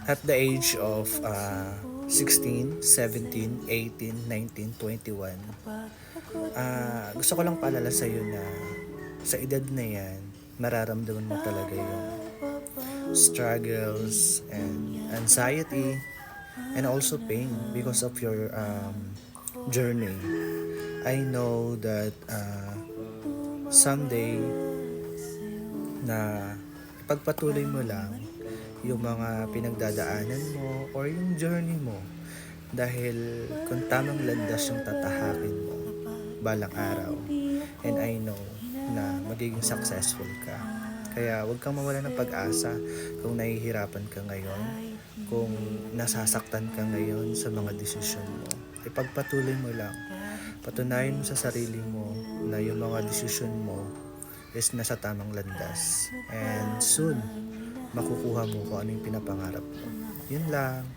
At the age of 16, 17, 18, 19, 21, gusto ko lang paalala sa'yo na sa edad na yan, mararamdaman mo talaga yung struggles and anxiety and also pain because of your journey. I know that someday na ipagpatuloy mo lang yung mga pinagdadaanan mo or yung journey mo dahil kung tamang landas yung tatahakin mo balang araw, and I know na magiging successful ka. Kaya huwag kang mawala ng pag-asa kung nahihirapan ka ngayon, kung nasasaktan ka ngayon sa mga desisyon mo. Ipagpatuloy mo lang. Patunayan mo sa sarili mo na yung mga desisyon mo is nasa tamang landas. And soon, makukuha mo kung ano yung pinapangarap mo. Yun lang.